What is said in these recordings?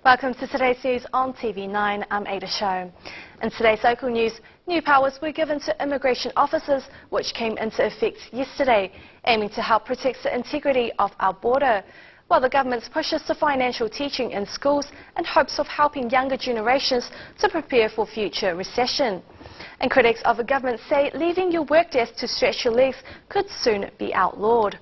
Welcome to today's news on TV9. I'm Ada Show. In today's local news, new powers were given to immigration officers which came into effect yesterday, aiming to help protect the integrity of our border, while the government's pushes to financial teaching in schools in hopes of helping younger generations to prepare for future recession. And critics of the government say leaving your work desk to stretch your legs could soon be outlawed.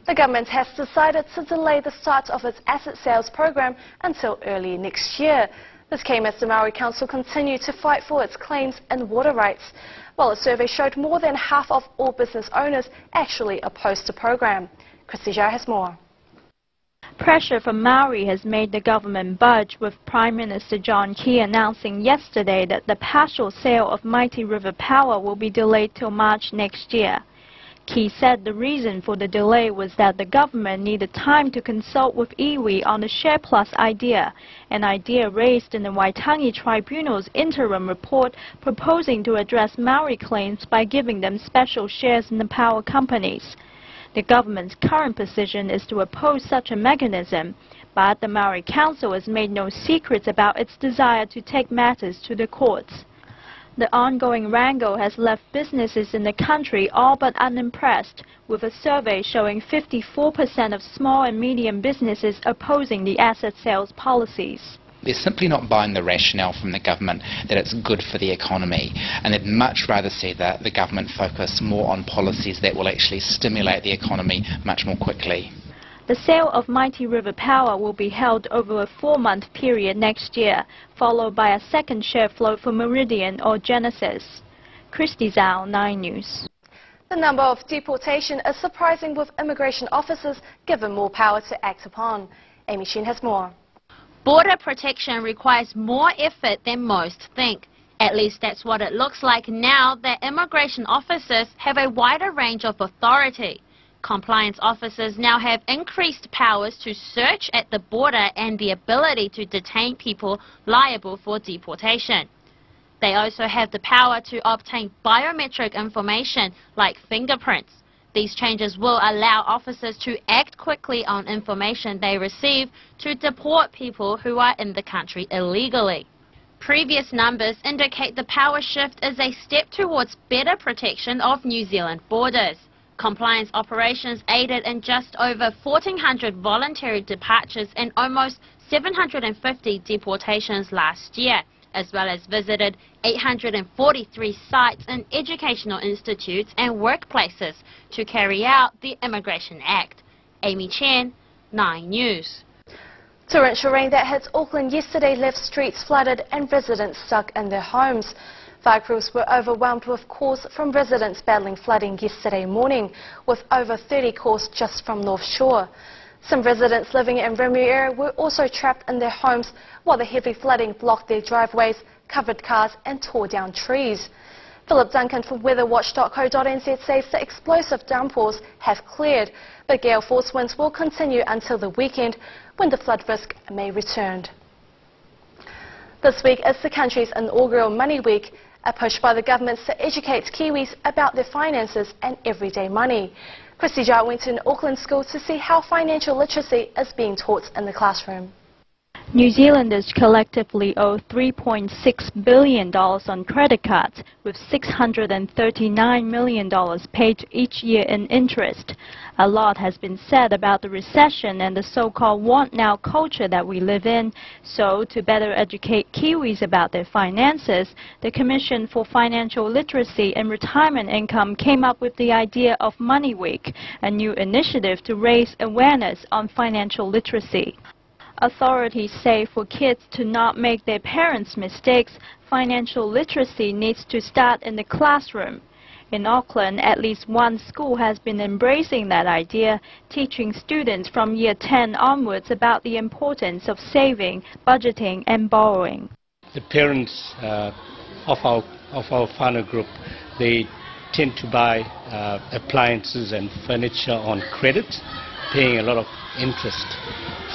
The government has decided to delay the start of its asset sales program until early next year. This came as the Maori Council continued to fight for its claims and water rights, while a survey showed more than half of all business owners actually opposed the program. Christy Zhao has more. Pressure from Maori has made the government budge, with Prime Minister John Key announcing yesterday that the partial sale of Mighty River Power will be delayed till March next year. Key said the reason for the delay was that the government needed time to consult with iwi on the Share Plus idea, an idea raised in the Waitangi Tribunal's interim report proposing to address Maori claims by giving them special shares in the power companies. The government's current position is to oppose such a mechanism, but the Maori Council has made no secrets about its desire to take matters to the courts. The ongoing wrangle has left businesses in the country all but unimpressed, with a survey showing 54% of small and medium businesses opposing the asset sales policies. They're simply not buying the rationale from the government that it's good for the economy, and they'd much rather see that the government focus more on policies that will actually stimulate the economy much more quickly. The sale of Mighty River Power will be held over a 4-month period next year, followed by a second share float for Meridian or Genesis. Christy Zhao, 9 News. The number of deportation is surprising, with immigration officers given more power to act upon. Amy Shin has more. Border protection requires more effort than most think. At least that's what it looks like now that immigration officers have a wider range of authority. Compliance officers now have increased powers to search at the border and the ability to detain people liable for deportation. They also have the power to obtain biometric information like fingerprints. These changes will allow officers to act quickly on information they receive to deport people who are in the country illegally. Previous numbers indicate the power shift is a step towards better protection of New Zealand borders. Compliance operations aided in just over 1,400 voluntary departures and almost 750 deportations last year, as well as visited 843 sites in educational institutes and workplaces to carry out the Immigration Act. Amy Chen, 9 News. Torrential rain that hit Auckland yesterday left streets flooded and residents stuck in their homes. Fire crews were overwhelmed with calls from residents battling flooding yesterday morning, with over 30 calls just from North Shore. Some residents living in Rimu area were also trapped in their homes, while the heavy flooding blocked their driveways, covered cars and tore down trees. Philip Duncan from weatherwatch.co.nz says the explosive downpours have cleared, but gale force winds will continue until the weekend, when the flood risk may return. This week is the country's inaugural Money Week, a push by the government to educate Kiwis about their finances and everyday money. Christy Zhao went to an Auckland school to see how financial literacy is being taught in the classroom. New Zealanders collectively owe $3.6 billion on credit cards, with $639 million paid each year in interest. A lot has been said about the recession and the so-called want-now culture that we live in. So, to better educate Kiwis about their finances, the Commission for Financial Literacy and Retirement Income came up with the idea of Money Week, a new initiative to raise awareness on financial literacy. Authorities say for kids to not make their parents' mistakes, financial literacy needs to start in the classroom. In Auckland, at least one school has been embracing that idea, teaching students from year 10 onwards about the importance of saving, budgeting and borrowing. The parents of our whānau group, they tend to buy appliances and furniture on credit, paying a lot of interest.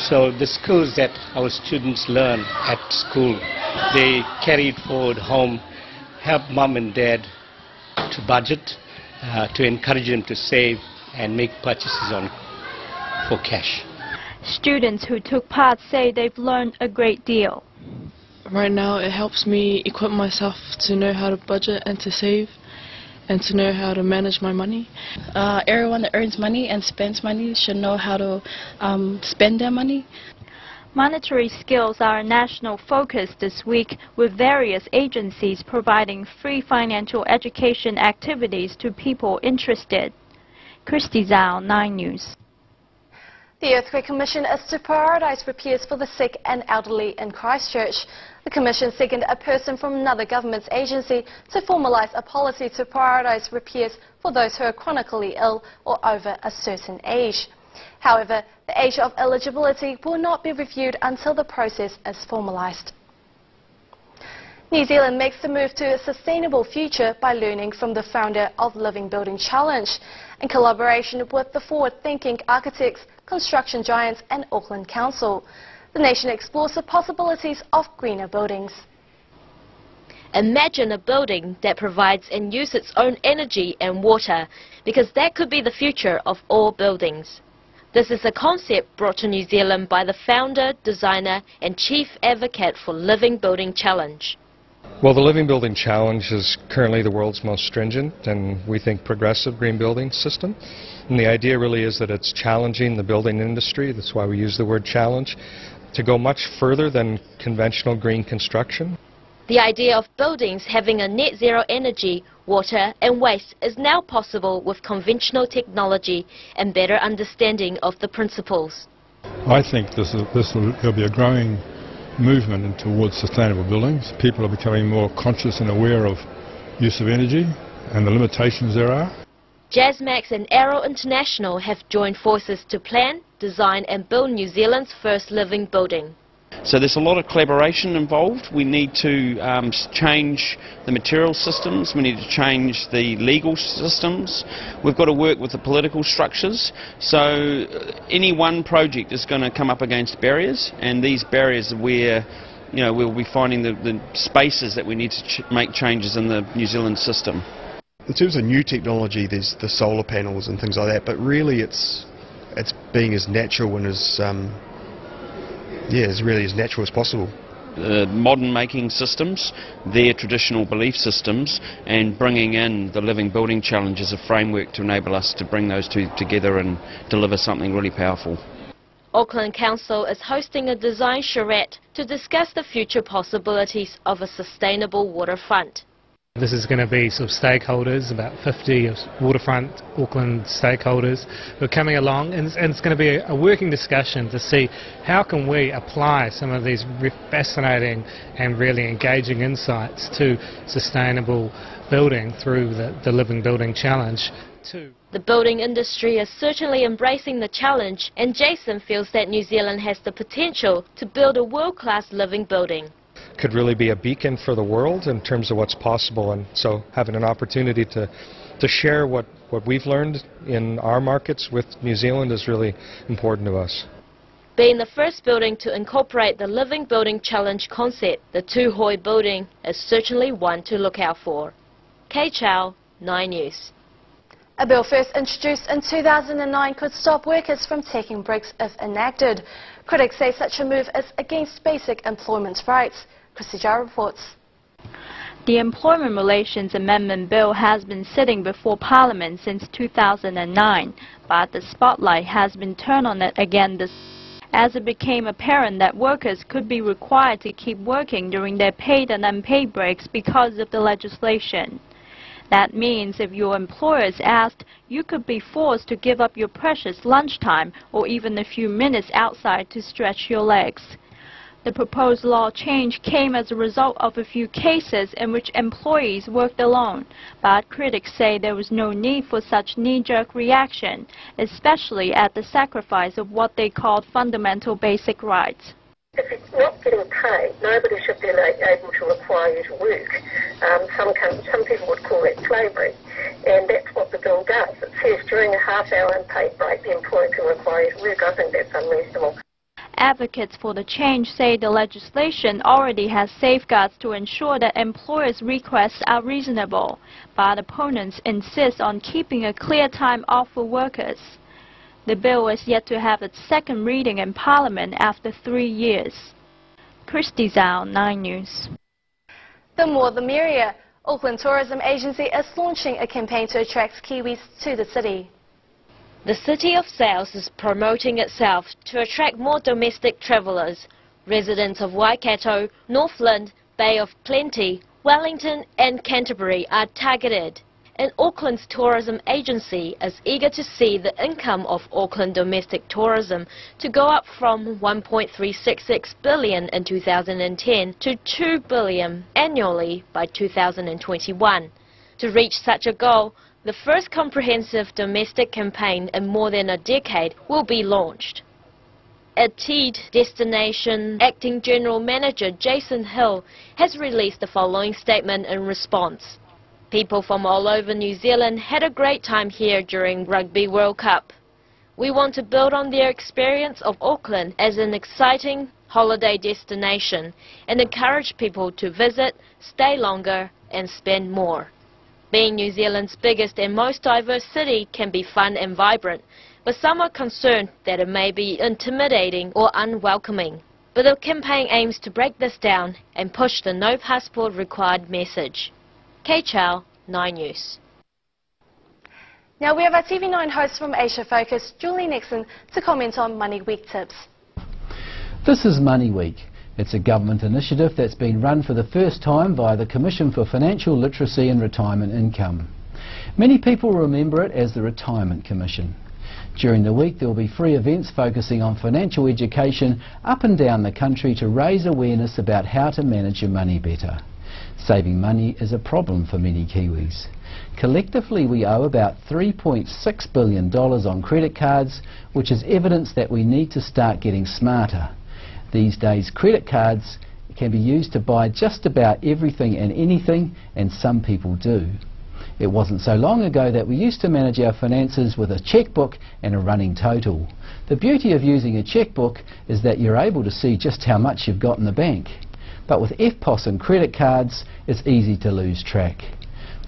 So the skills that our students learn at school, they carry it forward home, help mum and dad to budget, to encourage them to save and make purchases for cash. Students who took part say they've learned a great deal. Right now it helps me equip myself to know how to budget and to save and to know how to manage my money. Everyone that earns money and spends money should know how to spend their money. Monetary skills are a national focus this week, with various agencies providing free financial education activities to people interested. Christy Zhao, 9 News. The Earthquake Commission is to prioritise repairs for the sick and elderly in Christchurch. The Commission seconded a person from another government agency to formalise a policy to prioritise repairs for those who are chronically ill or over a certain age. However, the age of eligibility will not be reviewed until the process is formalised. New Zealand makes the move to a sustainable future by learning from the founder of Living Building Challenge. In collaboration with the forward-thinking architects, construction giants and Auckland Council, the nation explores the possibilities of greener buildings. Imagine a building that provides and uses its own energy and water, because that could be the future of all buildings. This is a concept brought to New Zealand by the founder, designer and chief advocate for Living Building Challenge. Well, the Living Building Challenge is currently the world's most stringent and we think progressive green building system. And the idea really is that it's challenging the building industry, that's why we use the word challenge, to go much further than conventional green construction. The idea of buildings having a net zero energy, water and waste is now possible with conventional technology and better understanding of the principles. I think there'll be a growing movement towards sustainable buildings. People are becoming more conscious and aware of use of energy and the limitations there are. JazzMax and Aero International have joined forces to plan, design and build New Zealand's first living building. So there's a lot of collaboration involved. We need to change the material systems, we need to change the legal systems, we've got to work with the political structures. So any one project is going to come up against barriers, and these barriers are where we'll be finding the spaces that we need to make changes in the New Zealand system. In terms of new technology, there's the solar panels and things like that, but really it's being as natural and as really as natural as possible. Modern making systems, their traditional belief systems, and bringing in the Living Building Challenge as a framework to enable us to bring those two together and deliver something really powerful. Auckland Council is hosting a design charrette to discuss the future possibilities of a sustainable waterfront. This is going to be sort of stakeholders, about 50 of waterfront Auckland stakeholders who are coming along, and it's going to be a working discussion to see how can we apply some of these fascinating and really engaging insights to sustainable building through the Living Building Challenge. The building industry is certainly embracing the challenge, and Jason feels that New Zealand has the potential to build a world-class living building. Could really be a beacon for the world in terms of what's possible, and so having an opportunity to share what we've learned in our markets with New Zealand is really important to us. Being the first building to incorporate the Living Building Challenge concept, the Tūhoi building is certainly one to look out for. Kay Chow, 9 News. A bill first introduced in 2009 could stop workers from taking breaks if enacted. Critics say such a move is against basic employment rights. Christy Jar reports. The Employment Relations Amendment Bill has been sitting before Parliament since 2009, but the spotlight has been turned on it again this as it became apparent that workers could be required to keep working during their paid and unpaid breaks because of the legislation. That means if your employer is asked, you could be forced to give up your precious lunchtime or even a few minutes outside to stretch your legs. The proposed law change came as a result of a few cases in which employees worked alone, but critics say there was no need for such knee-jerk reaction, especially at the sacrifice of what they called fundamental basic rights. If it's not getting paid, nobody should be able to require you to work. Some people would call that slavery, and that's what the bill does. It says during a half-hour unpaid break, the employer can require you to work. I think that's unreasonable. Advocates for the change say the legislation already has safeguards to ensure that employers' requests are reasonable, but opponents insist on keeping a clear time off for workers. The bill is yet to have its second reading in Parliament after 3 years. Christy Zhao, 9 News. The more the merrier. Auckland Tourism Agency is launching a campaign to attract Kiwis to the city. The City of Sails is promoting itself to attract more domestic travellers. Residents of Waikato, Northland, Bay of Plenty, Wellington and Canterbury are targeted. And Auckland's tourism agency is eager to see the income of Auckland domestic tourism to go up from $1.366 billion in 2010 to $2 billion annually by 2021. To reach such a goal, the first comprehensive domestic campaign in more than a decade will be launched. At TEED Destination, Acting General Manager Jason Hill has released the following statement in response. People from all over New Zealand had a great time here during Rugby World Cup. We want to build on their experience of Auckland as an exciting holiday destination and encourage people to visit, stay longer and spend more. Being New Zealand's biggest and most diverse city can be fun and vibrant, but some are concerned that it may be intimidating or unwelcoming. But the campaign aims to break this down and push the no passport required message. Kay Chow, 9 News. Now we have our TV9 host from Asia Focus, Julie Nixon, to comment on Money Week tips. This is Money Week. It's a government initiative that's been run for the first time by the Commission for Financial Literacy and Retirement Income. Many people remember it as the Retirement Commission. During the week there will be free events focusing on financial education up and down the country to raise awareness about how to manage your money better. Saving money is a problem for many Kiwis. Collectively we owe about $3.6 billion on credit cards, which is evidence that we need to start getting smarter. These days credit cards can be used to buy just about everything and anything, and some people do. It wasn't so long ago that we used to manage our finances with a chequebook and a running total. The beauty of using a chequebook is that you're able to see just how much you've got in the bank. But with EFTPOS and credit cards, it's easy to lose track.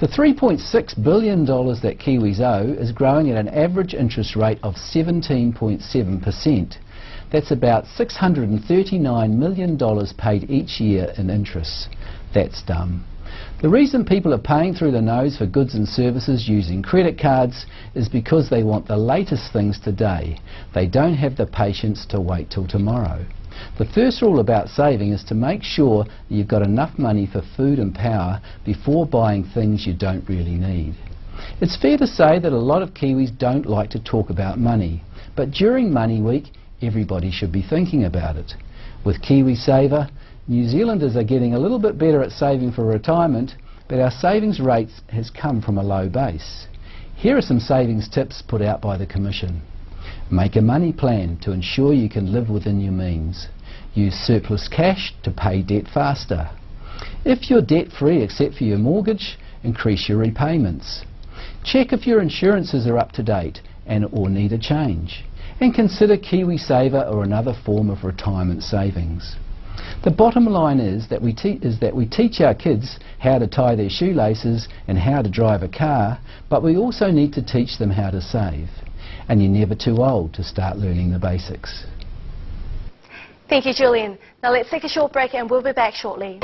The $3.6 billion that Kiwis owe is growing at an average interest rate of 17.7%. That's about $639 million paid each year in interest. That's dumb. The reason people are paying through the nose for goods and services using credit cards is because they want the latest things today. They don't have the patience to wait till tomorrow. The first rule about saving is to make sure you've got enough money for food and power before buying things you don't really need. It's fair to say that a lot of Kiwis don't like to talk about money, but during Money Week everybody should be thinking about it. With KiwiSaver, New Zealanders are getting a little bit better at saving for retirement, but our savings rates has come from a low base. Here are some savings tips put out by the Commission. Make a money plan to ensure you can live within your means. Use surplus cash to pay debt faster. If you're debt-free except for your mortgage, increase your repayments. Check if your insurances are up to date and or need a change. And consider KiwiSaver or another form of retirement savings. The bottom line is that we teach our kids how to tie their shoelaces and how to drive a car, but we also need to teach them how to save. And you're never too old to start learning the basics. Thank you, Julian. Now let's take a short break and we'll be back shortly.